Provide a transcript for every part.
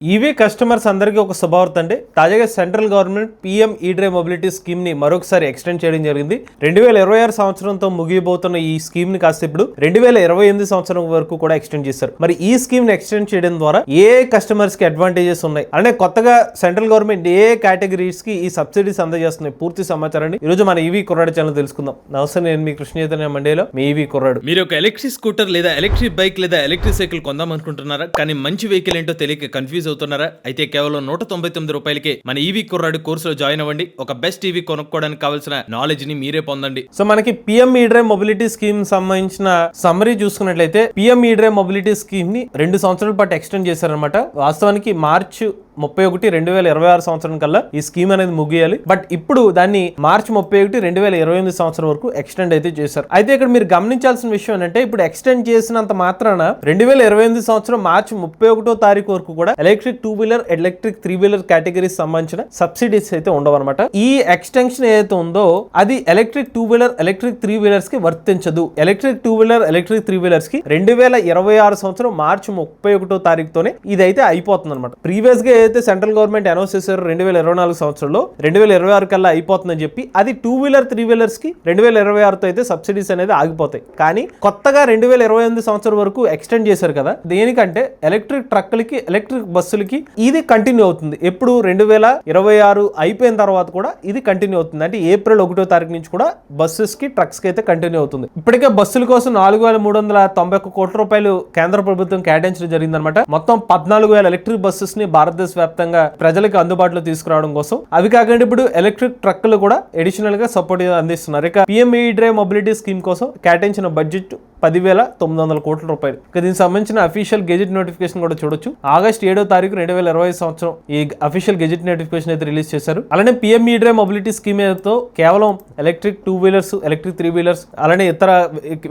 EV customers అందరికీ ఒక శుభవార్త అండి. తాజాగా సెంట్రల్ గవర్నమెంట్ పీఎం ఈ డ్రైవ్ మొబిలిటీ స్కీమ్ ని మరొకసారి ఎక్స్టెండ్ చేయడం జరిగింది. 2026 సంవత్సరంతో ముగియబోతున్న ఈ స్కీమ్ ని కాస్త ఇప్పుడు 2028 సంవత్సరం వరకు కూడా ఎక్స్టెండ్ చేశారు. మరి ఈ స్కీమ్ ని ఎక్స్టెండ్ చేయడం ద్వారా ఏ కస్టమర్స్ కి అడ్వాంటేజెస్ ఉన్నాయి, అంటే కొత్తగా సెంట్రల్ గవర్నమెంట్ ఏ కేటగిరీస్ కి ఈ సబ్సిడీస్ అందజేస్తున్నాయి, పూర్తి సమాచారాన్ని ఈ రోజు మన ఈవీ కుర్రాడు ఛానల్ తెలుసుకుందాం. నమస్తే, నేను మీ కృష్ణ చైతన్య మండేలో మీ ఈవీ కుర్రాడు. మీరు ఒక ఎలక్ట్రిక్ స్కూటర్ లేదా ఎలక్ట్రిక్ బైక్ లేదా ఎలక్ట్రిక్ సైకిల్ కొందాం అనుకుంటున్నారా? కానీ మంచి వెహికల్ ఏంటో తెలియక కన్ఫ్యూజ్ అవుతున్నారా? అయితే కేవలం 199 రూపాయలకే మన ఈవీ కుర్రాడు కోర్సులో జాయిన్ అవ్వండి. ఒక బెస్ట్ ఈవీ కొనుక్కోవడానికి కావాల్సిన నాలెడ్జ్ ని మీరే పొందండి. సో మనకి PM E drive mobility scheme సంబంధించిన సమ్మరీ చూసుకున్నట్లయితే PM E drive mobility scheme ని 2 సంవత్సరాల పాటు ఎక్స్టెండ్ చేశారనమాట. వాస్తవానికి మార్చ్ 31, 2026 సంవత్సరం కల్లా ఈ స్కీమ్ అనేది ముగియాలి. బట్ ఇప్పుడు దాన్ని మార్చ్ 31, 2028 సంవత్సరం వరకు ఎక్స్టెండ్ అయితే చేశారు. అయితే ఇక్కడ మీరు గమనించాల్సిన విషయం ఏంటంటే, ఇప్పుడు ఎక్స్టెండ్ చేసినంత మాత్రాన 2028 సంవత్సరం మార్చి 31వ తారీఖు వరకు కూడా electric 2 wheeler, electric 3 wheeler categories సంబంధించిన సబ్సిడీస్ అయితే ఉండవన్నమాట. ఈ ఎక్స్టెన్షన్ ఏదైతే ఉందో అది ఎలక్ట్రిక్ 2 వీలర్, ఎలక్ట్రిక్ 3 వీలర్స్ కి వర్తించదు. ఎలక్ట్రిక్ 2 వీలర్, ఎలక్ట్రిక్ 3 వీలర్స్ కి 2026 సంవత్సరం మార్చి 31వ తారీఖుతోనే ఇదైతే అయిపోతుంది అనమాట. ప్రీవియస్ గా అయితే సెంట్రల్ గవర్నమెంట్ అనౌన్స్ చేశారు 2024 సంవత్సరంలో 2026 కల్లా అయిపోతుందని చెప్పి, అది 2 వీలర్ 3 వీలర్స్ కి 2026తో అయితే సబ్సిడీస్ అనేది ఆగిపోతాయి. కానీ కొత్తగా 2028 సంవత్సరం వరకు ఎక్స్టెండ్ చేశారు కదా, దేనికంటే ఎలక్ట్రిక్ ట్రక్లకి, ఎలక్ట్రిక్ బస్సులకి ఇది కంటిన్యూ అవుతుంది. ఎప్పుడు 2026 అయిపోయిన తర్వాత కూడా ఇది కంటిన్యూ అవుతుంది. అంటే ఏప్రిల్ 1వ తారీఖు నుంచి కూడా బస్సెస్ కి, ట్రక్స్ కి అయితే కంటిన్యూ అవుతుంది. ఇప్పటికే బస్సుల కోసం 4,391 కోట్ల రూపాయలు కేంద్ర ప్రభుత్వం కేటాయించడం జరిగిందనమాట. మొత్తం 14,000 ఎలక్ట్రిక్ బస్సెస్ ని భారతదేశ వ్యాప్తంగా ప్రజలకు అందుబాటులో తీసుకురావడం కోసం. అవి కాకుండా ఇప్పుడు ఎలక్ట్రిక్ ట్రక్లు కూడా అడిషనల్ గా సపోర్ట్ అందిస్తున్నారు. ఇక PM E drive mobility scheme కోసం కేటాయించిన బడ్జెట్ 10,900 కోట్ల రూపాయలు. ఇక దీనికి సంబంధించిన అఫీషియల్ గెజెట్ నోటిఫికేషన్ కూడా చూడొచ్చు. ఆగస్టు 7వ తారీఖు 2025 సంవత్సరం ఈ అఫీషియల్ గెజెట్ నోటిఫికేషన్ అయితే రిలీజ్ చేశారు. అలానే PM E drive mobility scheme తో కేవలం ఎలక్ట్రిక్ 2 వీలర్స్, ఎలక్ట్రిక్ 3 వీలర్స్, అలానే ఇతర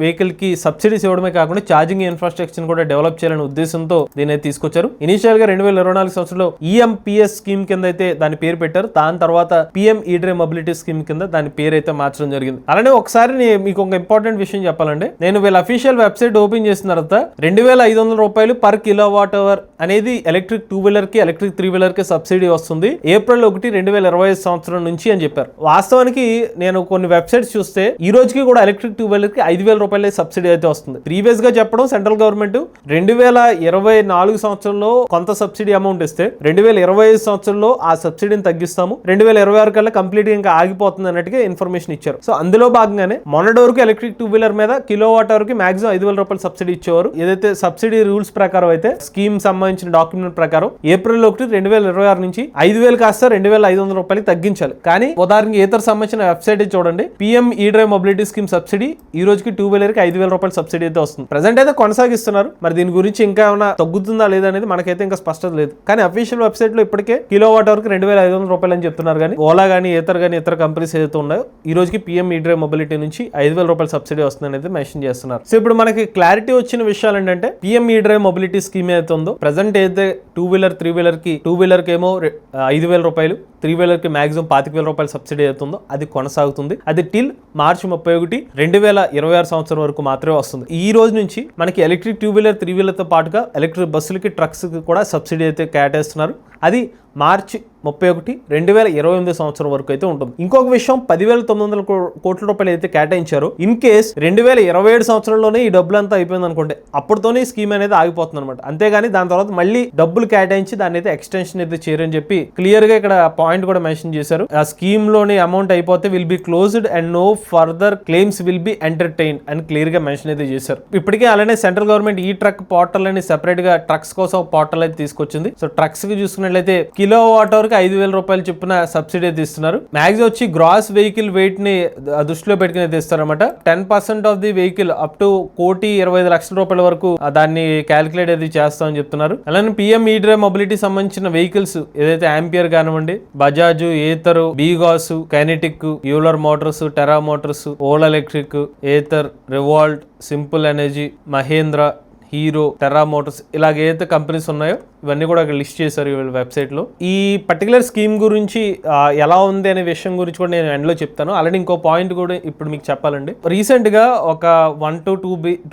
వెహికల్ కి సబ్సిడీస్ ఇవ్వడమే కాకుండా ఛార్జింగ్ ఇన్ఫ్రాస్ట్రక్చర్ కూడా డెవలప్ చేయాలనే ఉద్దేశంతో దీన్ని అయితే తీసుకొచ్చారు. ఇనిషియల్ గా 2024 సంవత్సరంలో ఈఎంపిఎస్ స్కీమ్ కింద అయితే దాని పేరు పెట్టారు. దాని తర్వాత PM E drive mobility scheme కింద దాని పేరు అయితే మార్చడం జరిగింది. అలానే ఒకసారి మీకు ఒక ఇంపార్టెంట్ విషయం చెప్పాలండి. నేను వీళ్ళ అఫీషియల్ వెబ్సైట్ ఓపెన్ చేసిన తర్వాత 2,500 రూపాయలు పర్ కిలోవాట్ అవర్ అనేది ఎలక్ట్రిక్ 2 వీలర్ కి, ఎలక్ట్రిక్ 3 వీలర్ కి సబ్సిడీ వస్తుంది ఏప్రిల్ 1, 2025 సంవత్సరం నుంచి అని చెప్పారు. వాస్తవానికి నేను కొన్ని వెబ్సైట్స్ చూస్తే ఈ రోజుకి కూడా ఎలక్ట్రిక్ 2 వీలర్ కి 5,000 రూపాయల సబ్సిడీ అయితే వస్తుంది. ప్రీవియస్ గా చెప్పడం సెంట్రల్ గవర్నమెంట్ 2024 సంవత్సరంలో కొంత సబ్సిడీ అమౌంట్ ఇస్తే 2025 సంవత్సరంలో ఆ సబ్సిడీని తగ్గిస్తాము, 2026 కల్లా కంప్లీట్ గా ఇంకా ఆగిపోతుంది అన్నట్టుగా ఇన్ఫర్మేషన్ ఇచ్చారు. సో అందులో భాగంగానే మొన్నటి వరకు ఎలక్ట్రిక్ 2 వీలర్ మీద కిలోవాట్ అవర్ కి మాక్సిమం 5,000 రూపాయలు సబ్సిడీ ఇచ్చేవారు. ఏదైతే సబ్సిడీ రూల్స్ ప్రకారం అయితే స్కీమ్ సంబంధించిన డాక్యుమెంట్ ప్రకారం ఏప్రిల్ 1, 2026 నుంచి 5,000 కాస్త 2,500 రూపాయలు తగ్గించాలి. కానీ ఉదాహరణకి ఇతర సంబంధించిన వెబ్సైట్ చూడండి, PM E drive mobility scheme subsidy ఈ రోజుకి 2 వీలర్ కి 5,000 రూపాయలు సబ్సిడీ అయితే వస్తుంది. ప్రెసెంట్ అయితే కొనసాగిస్తున్నారు. మరి దీని గురించి ఇంకా ఏమైనా తగ్గుతుందా లేదా అనేది మనకైతే ఇంకా స్పష్టత లేదు. కానీ అఫీషియల్ వెబ్సైట్ లో ఇప్పటికే కిలోవాట్ అవర్ కి 2,500 రూపాయలు అని చెప్తున్నారు. కానీ ఓలా కానీ ఇతర కంపెనీస్ ఏదైతే ఉన్నాయో ఈ రోజుకి పిఎం ఈ డ్రైవ్ మొబిలిటీ నుంచి 5,000 రూపాయలు సబ్సిడీ వస్తుందని అయితే మెన్షన్ చేస్తున్నారు. సో ఇప్పుడు మనకి క్లారిటీ వచ్చిన విషయాలు ఏంటంటే, PM E drive mobility scheme ఏదైతే ఉందో ప్రెసెంట్ అయితే 2 వీలర్ 3 వీలర్ కి 2 వీలర్ కి ఏమో 5,000 రూపాయలు, 3 వీలర్ కి మాక్సిమం 25,000 రూపాయలు సబ్సిడీ అవుతుందో అది కొనసాగుతుంది. అది టిల్ మార్చి 31, 2026 సంవత్సరం వరకు మాత్రమే వస్తుంది. ఈ రోజు నుంచి మనకి ఎలక్ట్రిక్ 2 వీలర్ 3 వీలర్ తో పాటుగా ఎలక్ట్రిక్ బస్సులకి, ట్రక్స్ కి కూడా సబ్సిడీ అయితే కేటాయిస్తున్నారు. అది మార్చి 31, 2028 సంవత్సరం వరకు అయితే ఉంటుంది. ఇంకొక విషయం, 10,900 కోట్ల రూపాయలు అయితే కేటాయించారు. ఇన్ కేస్ 2027 సంవత్సరంలోనే ఈ డబ్బులు అంతా అయిపోయింది అనుకోండి, అప్పటితోనే ఈ స్కీమ్ అనేది ఆగిపోతుంది అనమాట. అంతేగాని దాని తర్వాత మళ్ళీ డబ్బులు కేటాయించి దాన్ని అయితే ఎక్స్టెన్షన్ అయితే చేయరని చెప్పి క్లియర్ గా ఇక్కడ పాయింట్ కూడా మెన్షన్ చేశారు. ఆ స్కీమ్ లోని అమౌంట్ అయిపోతే will be closed and no further claims will be entertain అని క్లియర్ గా మెన్షన్ అయితే చేశారు. ఇప్పటికే అలానే సెంట్రల్ గవర్నమెంట్ ఈ ట్రక్ పోర్టల్ అని సెపరేట్ గా ట్రక్స్ కోసం పోర్టల్ అయితే తీసుకొచ్చింది. సో ట్రక్స్ కి చూసుకున్నట్లయితే కిలోవాట్ అవర్ కి 5,000 రూపాయలు చొప్పున సబ్సిడీ అయితే ఇస్తున్నారు. మ్యాక్సిమం వచ్చి గ్రాస్ వెహికల్ వెయిట్ ని దృష్టిలో పెట్టుకుని అయితే ఇస్తారన్నమాట. 10% of the vehicle up to 1,25,00,000 రూపాయల వరకు దాన్ని క్యాలిక్యులేట్ అయితే చేస్తామని చెప్తున్నారు. అలానే పిఎం ఈ డ్రైవ్ మొబిలిటీ సంబంధించిన వెహికల్స్ ఏదైతే ఆంపియర్ కానివ్వండి, Bajaj, Ather, BGauss, Kinetic, Euler Motors, Terra Motors, Ola electric, Ather, Revolt, Simple Energy, Mahindra, Hero, Terra Motors ఇలాగైతే కంపెనీస్ ఉన్నాయో ఇవన్నీ కూడా అక్కడ లిస్ట్ చేశారు వీళ్ళ వెబ్సైట్ లో. ఈ పర్టికులర్ స్కీమ్ గురించి ఎలా ఉంది అనే విషయం గురించి కూడా నేను ఎండ్లో చెప్తాను. అలాగే ఇంకో పాయింట్ కూడా ఇప్పుడు మీకు చెప్పాలండి. రీసెంట్ గా ఒక 1 to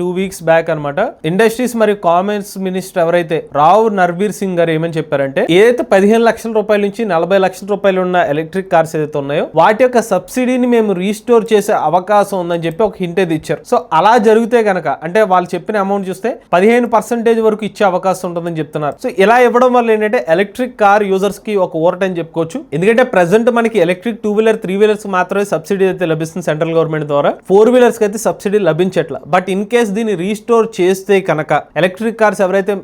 2 weeks బ్యాక్ అన్నమాట, ఇండస్ట్రీస్ మరియు కామర్స్ మినిస్టర్ ఎవరైతే రావ్ నర్బీర్ సింగ్ గారు ఏమని చెప్పారంటే, ఏదైతే 15 లక్షల రూపాయల నుంచి 40 లక్షల రూపాయలు ఉన్న ఎలక్ట్రిక్ కార్స్ ఏదైతే ఉన్నాయో వాటి యొక్క సబ్సిడీని మేము రీస్టోర్ చేసే అవకాశం ఉందని చెప్పి ఒక హింట్ అయితే ఇచ్చారు. సో అలా జరిగితే గనక, అంటే వాళ్ళు చెప్పిన అమౌంట్ చూస్తే 15% వరకు ఇచ్చే అవకాశం ఉంటుందని చెప్తున్నారు. సో ఇలా ఇవ్వడం వల్ల ఏంటంటే ఎలక్ట్రిక్ కార్ యూజర్స్ కి ఒక ఓవర్ట్ అని చెప్పుకోవచ్చు. ఎందుకంటే ప్రెసెంట్ మనకి ఎలక్ట్రిక్ 2-wheeler 3-wheelers మాత్రమే సబ్సిడీ అయితే లభిస్తుంది సెంట్రల్ గవర్నమెంట్ ద్వారా, 4-wheelers కి అయితే సబ్సిడీ లభించట్ల. బట్ ఇన్ కేస్ దీన్ని రీస్టోర్ చేస్తే కనుక ఎలక్ట్రిక్ కార్స్ ఎవరైతే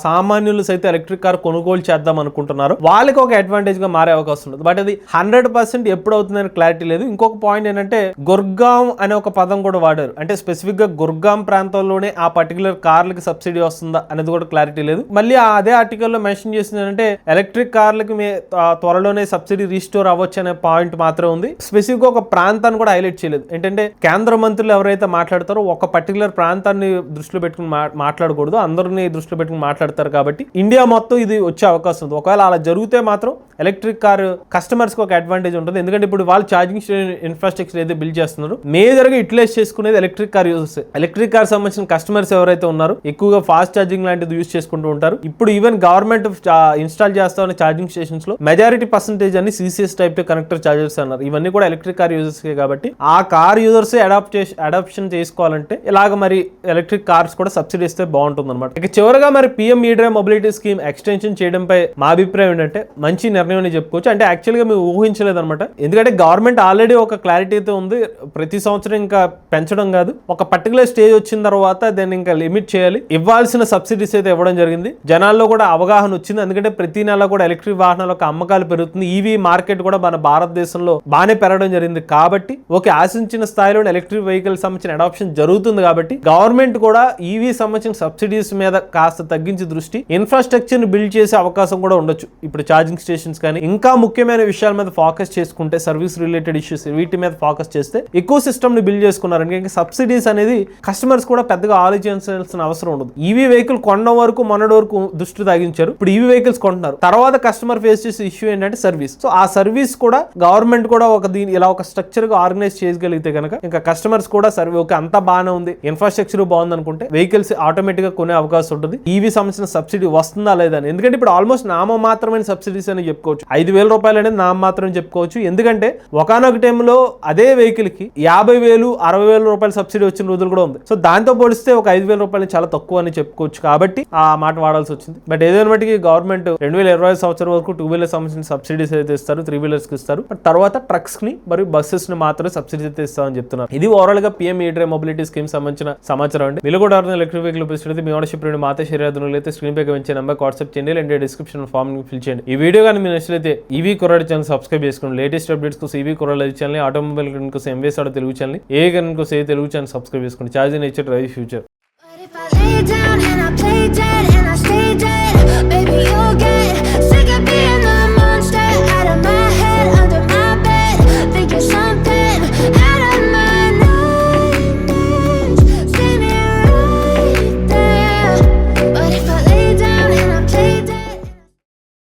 సామాన్యులు సైతం ఎలక్ట్రిక్ కార్ కొనుగోలు చేద్దాం అనుకుంటున్నారో వాళ్ళకి ఒక అడ్వాంటేజ్ గా మారే అవకాశం ఉంది. బట్ అది 100% ఎప్పుడు అవుతుందని క్లారిటీ లేదు. ఇంకొక పాయింట్ ఏంటంటే గుర్గాం అనే ఒక పదం కూడా వాడారు. అంటే స్పెసిఫిక్ గా గుర్గాం ప్రాంతంలోనే ఆ పర్టికులర్ కార్లకి సబ్సిడీ వస్తుందా అనేది కూడా క్లారిటీ లేదు. మళ్ళీ అదే ఆర్టికల్ లో మెన్షన్ చేసింది ఏంటంటే ఎలక్ట్రిక్ కార్లకి త్వరలోనే సబ్సిడీ రీస్టోర్ అవ్వచ్చు అనే పాయింట్ మాత్రం ఉంది. స్పెసిఫిక్ గా ఒక ప్రాంతాన్ని కూడా హైలైట్ చేయలేదు. ఏంటంటే కేంద్ర మంత్రులు ఎవరైతే మాట్లాడతారో ఒక పర్టికులర్ ప్రాంతాన్ని దృష్టిలో పెట్టుకుని మాట్లాడకూడదు, అందరినీ దృష్టిలో పెట్టుకుని మాట్లాడతారు. కాబట్టి ఇండియా మొత్తం ఇది వచ్చే అవకాశం ఉంది. ఒకవేళ అలా జరిగితే మాత్రం ఎలక్ట్రిక్ కార్ కస్టమర్స్ కి ఒక అడ్వాంటేజ్ ఉంటుంది. ఎందుకంటే ఇప్పుడు వాళ్ళు ఛార్జింగ్ ఇన్ఫ్రాస్ట్రక్చర్ అయితే బిల్డ్ చేస్తున్నారు, మేజర్ గా యూటిలైజ్ చేసుకునేది electric car users. Electric car సంబంధించిన కస్టమర్స్ ఎవరైతే ఉన్నారో ఎక్కువగా ఫాస్ట్ ఛార్జింగ్ లాంటిది యూజ్ చేసుకుంటూ ఉంటారు. ఇప్పుడు ఈవెన్ గవర్నమెంట్ ఇన్స్టాల్ చేస్తా ఉన్న ఛార్జింగ్ స్టేషన్స్ లో మెజారిటీ పర్సెంటేజ్ అన్ని CCS టైప్ కనెక్టర్ ఛార్జర్స్ అన్నారు. ఇవన్నీ కూడా ఎలక్ట్రిక్ కార్ యూజర్స్ కాబట్టి ఆ కార్ యూజర్స్ అడాప్షన్ చేసుకోవాలంటే ఇలాగ మరి ఎలక్ట్రిక్ కార్స్ కూడా సబ్సిడీ ఇస్తే బాగుంటుంది అనమాట. ఇక చివరగా మరి PM E-Drive mobility scheme extension చేయడంపై మా అభిప్రాయం ఏంటంటే మంచి నిర్ణయం అని చెప్పుకోవచ్చు. అంటే యాక్చువల్ గా మేము ఊహించలేదు అనమాట. ఎందుకంటే గవర్నమెంట్ ఆల్రెడీ ఒక క్లారిటీ అయితే ఉంది, ప్రతి సంవత్సరం ఇంకా పెంచడం కాదు, ఒక పర్టికులర్ స్టేజ్ వచ్చిన తర్వాత దాన్ని ఇంకా లిమిట్ చేయాలి, ఇవ్వాల్సిన సబ్సిడీస్ అయితే ఇవ్వడం జరిగింది. జనాల్లో కూడా అవగాహన వచ్చింది. ఎందుకంటే ప్రతి నెల కూడా ఎలక్ట్రిక్ వాహనాల యొక్క అమ్మకాలు పెరుగుతుంది, ఈవీ మార్కెట్ కూడా మన భారతదేశంలో బాగానే పెరగడం జరిగింది. కాబట్టి ఆశించిన స్థాయిలో ఎలక్ట్రిక్ వెహికల్ సంబంధించిన అడాప్షన్ జరుగుతుంది. కాబట్టి గవర్నమెంట్ కూడా ఈవీ సంబంధించిన సబ్సిడీస్ మీద కాస్త తగ్గించి దృష్టి ఇన్ఫ్రాస్ట్రక్చర్ ని బిల్డ్ చేసే అవకాశం కూడా ఉండొచ్చు. ఇప్పుడు ఛార్జింగ్ స్టేషన్స్ కానీ ఇంకా ముఖ్యమైన విషయాల మీద ఫోకస్ చేసుకుంటే, సర్వీస్ రిలేటెడ్ ఇష్యూస్ వీటి మీద ఫోకస్ చేస్తే ఎక్కువ సిస్టమ్ ని బిల్డ్ చేసుకున్నారు. ఇంకా సబ్సిడీస్ అనేది కస్టమర్స్ కూడా పెద్దగా ఆలోచించాల్సిన అవసరం ఉండదు. ఈవీ వెహికల్ కొనడం వరకు మొన్నటి వరకు దృష్టి తగ్గించారు, ఇప్పుడు ఈవీ వెహికల్స్ కొంటున్నారు. తర్వాత కస్టమర్ ఫేస్ చేసే ఇష్యూ ఏంటంటే సర్వీస్. సో ఆ సర్వీస్ కూడా గవర్నమెంట్ కూడా ఇలా ఒక స్ట్రక్చర్ గా ఆర్గనైజ్ చేయగలిగితే కనుక ఇంకా కస్టమర్స్ కూడా అంతా బాగానే ఉంది, ఇన్ఫ్రాస్ట్రక్చర్ బాగుంది అనుకుంటే వెహికల్స్ ఆటోమేటిక్ గా కొనే అవకాశం ఉంటుంది. ఈవీ సంబంధించిన సబ్సిడీ వస్తుందా లేదా అని. ఎందుకంటే ఇప్పుడు ఆల్మోస్ట్ నామమాత్రమైన సబ్సిడీస్ అని చెప్పుకోవచ్చు. 5,000 రూపాయలు అనేది నామమాత్రం చెప్పుకోవచ్చు. ఎందుకంటే ఒకనొక టైంలో అదే వెహికల్ కి 50,000, 60,000 రూపాయలు సబ్సిడీ వచ్చిన రోజులు కూడా ఉంది. సో దాంతో పోలిస్తే ఒక 5,000 రూపాయలు చాలా తక్కువ అని చెప్పుకోవచ్చు. కాబట్టి ఆ మాట వాడాల్సి వచ్చింది. బట్ ఏదైనా మటుకి గవర్నమెంట్ 2020 సంవత్సరం వరకు 2-wheeler సంబంధించిన సబ్సిడీస్ అయితే ఇస్తారు, 3-wheelers కి ఇస్తారు. బట్ తర్వాత ట్రక్స్ ని మరియు బస్సెస్ ని మాత్రమే సబ్సిడీ అయితే ఇస్తామని చెప్తున్నారు. ఇది ఓవరాల్ గా PM E-Drive మొబిలిటీ స్కీమ్ సంబంధించిన సమాచారం అండి. మీరు కూడా ఎలక్ట్రిక్ వెహికల్ ఉపయోగిస్తే మీ ఓనర్షిప్ మాతే శరీరాధులు అయితే స్క్రీన్ పై వచ్చే నెంబర్ వాట్సాప్ చేయండి, లేదా డిస్క్రిప్షన్ ఫామ్ ని ఫిల్ చేయండి. ఈ వీడియో కానీ మీరు నచ్చితే ఈవీ కుర్రాడి ఛానల్ సబ్స్క్రైబ్ చేసుకోండి. లేటెస్ట్ అప్డేట్స్ కోసం ఈవీ కుర్రాడి ఛానల్, ఆటోమొబైల్ కోసం MVS ఆడో తెలుగు ఛానల్, ఏ గన్ కోసం ఏ తెలుగు ఛానల్ సబ్స్క్రైబ్ చేసుకోండి. Charge nature drive future. But if I lay down and I play dead and I stay dead, baby you'll get